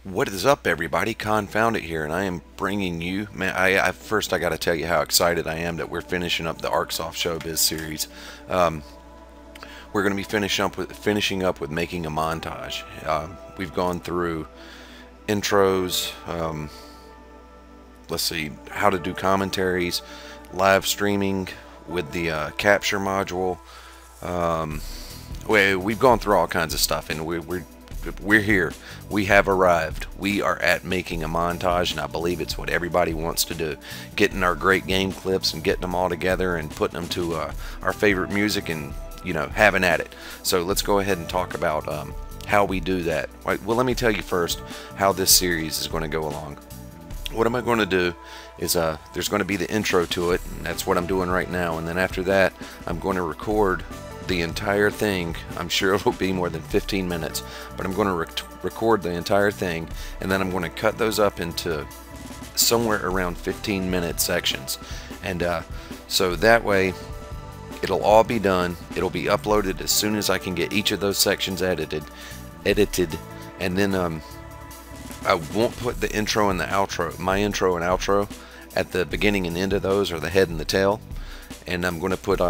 What is up, everybody? Confound it here, and I am bringing you, man. First I got to tell you how excited I am that we're finishing up the Arcsoft Showbiz series. We're going to be finishing up with making a montage. We've gone through intros. Let's see, how to do commentaries, live streaming with the capture module. We've gone through all kinds of stuff, and we're here. We have arrived. We are at making a montage, and I believe it's what everybody wants to do. Getting our great game clips and getting them all together and putting them to our favorite music and, you know, having at it. So let's go ahead and talk about how we do that. Well, let me tell you first how this series is going to go along. What am I going to do is there's going to be the intro to it, and that's what I'm doing right now. And then after that, I'm going to record the entire thing. I'm sure it'll be more than 15 minutes, but I'm going to record the entire thing, and then I'm going to cut those up into somewhere around 15-minute sections, and so that way it'll all be done. It'll be uploaded as soon as I can get each of those sections edited, and then I won't put the intro and the outro, my intro and outro, at the beginning and end of those, or the head and the tail, and I'm going to put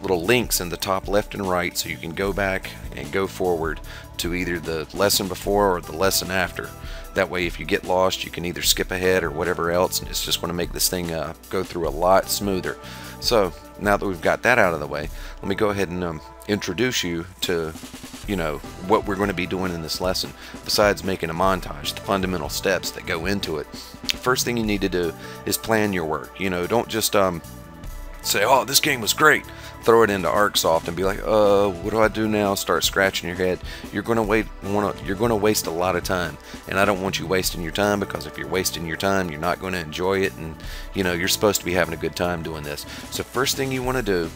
little links in the top left and right so you can go back and go forward to either the lesson before or the lesson after. That way, if you get lost, you can either skip ahead or whatever else, and it's just going to make this thing go through a lot smoother. So now that we've got that out of the way, let me go ahead and introduce you to, you know, what we're going to be doing in this lesson. Besides making a montage, the fundamental steps that go into it. First thing you need to do is plan your work. You know, don't just say, oh, this game was great, throw it into Arcsoft and be like, what do I do now? Start scratching your head. You're going to waste a lot of time, and I don't want you wasting your time, because if you're wasting your time, you're not going to enjoy it, and you know, you're supposed to be having a good time doing this. So first thing you want to do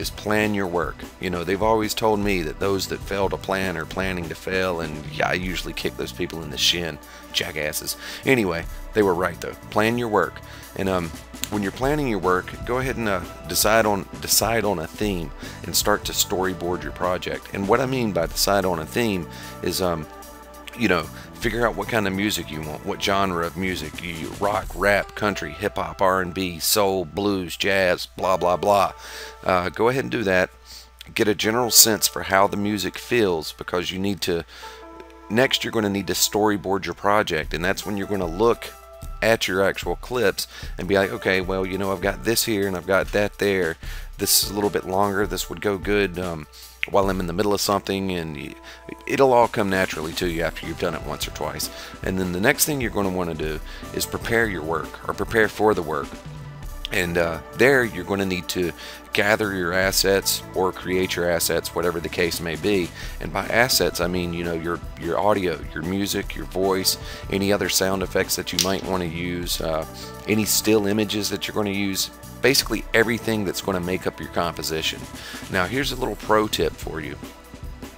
is plan your work. You know, they've always told me that those that fail to plan are planning to fail, and yeah, I usually kick those people in the shin, jackasses. Anyway, they were right though. Plan your work, and when you're planning your work, go ahead and decide on a theme and start to storyboard your project. And what I mean by decide on a theme is, you know, figure out what kind of music you want, what genre of music you rock, rap, country, hip hop, R&B, soul, blues, jazz, blah blah blah. Go ahead and do that. Get a general sense for how the music feels, because you need to. Next, you're going to need to storyboard your project, and that's when you're going to look at your actual clips and be like, okay, well, you know, I've got this here and I've got that there. This is a little bit longer. This would go good while I'm in the middle of something, and it'll all come naturally to you after you've done it once or twice. And then the next thing you're going to want to do is prepare your work, or prepare for the work. And there you're going to need to gather your assets or create your assets, whatever the case may be. And by assets, I mean, you know, your audio, your music, your voice, any other sound effects that you might want to use, any still images that you're going to use, basically everything that's going to make up your composition. Now here's a little pro tip for you.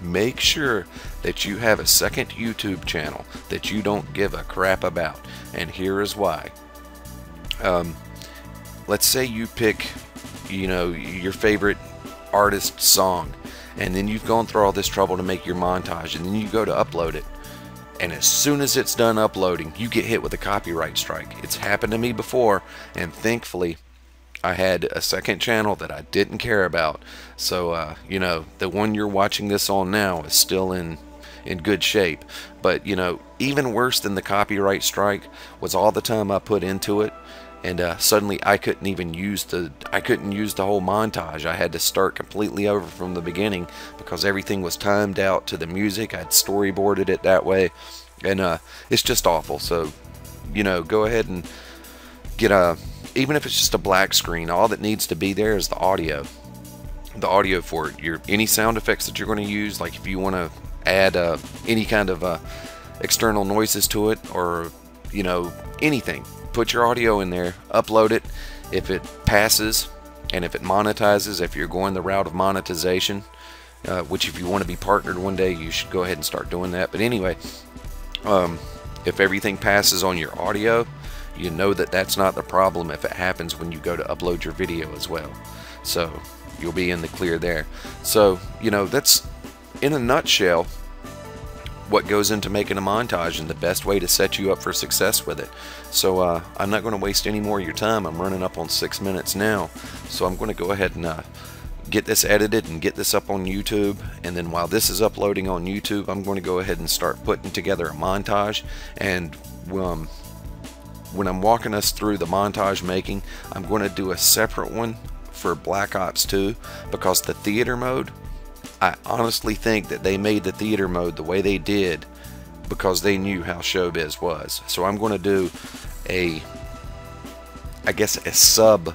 Make sure that you have a second YouTube channel that you don't give a crap about, and here is why. Let's say you pick, you know, your favorite artist's song, and then you've gone through all this trouble to make your montage, and then you go to upload it, and as soon as it's done uploading, you get hit with a copyright strike. It's happened to me before, and thankfully I had a second channel that I didn't care about. So you know, the one you're watching this on now is still in good shape. But you know, even worse than the copyright strike was all the time I put into it, and suddenly I couldn't use the whole montage. I had to start completely over from the beginning, because everything was timed out to the music. I'd storyboarded it that way, and it's just awful. So you know, go ahead and get even if it's just a black screen, all that needs to be there is the audio for it. Any sound effects that you're going to use, like if you want to add any kind of external noises to it, or you know, anything, put your audio in there, upload it. If it passes, and if it monetizes, if you're going the route of monetization, which if you want to be partnered one day, you should go ahead and start doing that. But anyway, if everything passes on your audio, you know that that's not the problem if it happens when you go to upload your video as well. So you'll be in the clear there. So, you know, that's in a nutshell what goes into making a montage and the best way to set you up for success with it. So I'm not going to waste any more of your time. I'm running up on 6 minutes now, so I'm going to go ahead and get this edited and get this up on YouTube. And then while this is uploading on YouTube, I'm going to go ahead and start putting together a montage. And when I'm walking us through the montage making, I'm going to do a separate one for Black Ops 2, because the theater mode, I honestly think that they made the theater mode the way they did because they knew how Showbiz was. So I'm going to do I guess a sub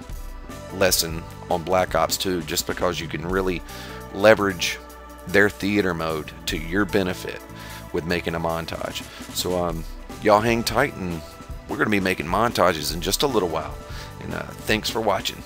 lesson on Black Ops 2, just because you can really leverage their theater mode to your benefit with making a montage. So y'all hang tight, and we're going to be making montages in just a little while. And thanks for watching.